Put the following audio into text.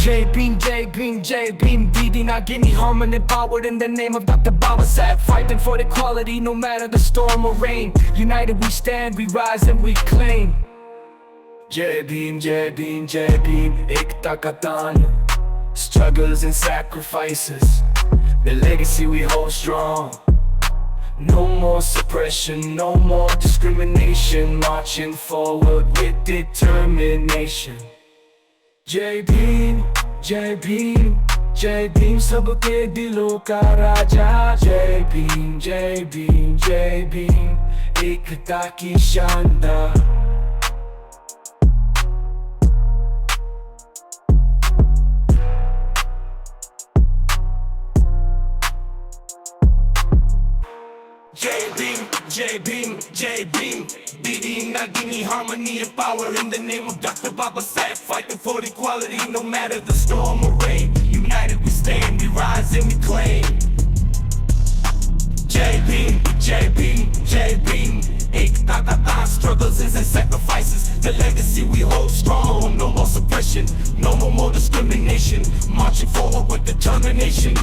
Jai Bhim, Didi Nagini, harmony powered in the name of Dr. Babasaheb, fighting for equality no matter the storm or rain. United we stand, we rise and we claim. Jai Bhim, Ekta ka daan, struggles and sacrifices, the legacy we hold strong. No more suppression, no more discrimination, marching forward with determination. Jai Bhim, सबके दिलों का राजा. Jai Bhim, एकता की शानदार. Jai Bhim, Didi Nagini, harmony and power in the name of Dr. Babasaheb, fighting for equality no matter the storm or rain. United we stand, we rise and we claim. Jai Bhim, Ekta ka daan, struggles and sacrifices, the legacy we hold strong. No more suppression, no more discrimination, marching forward with determination.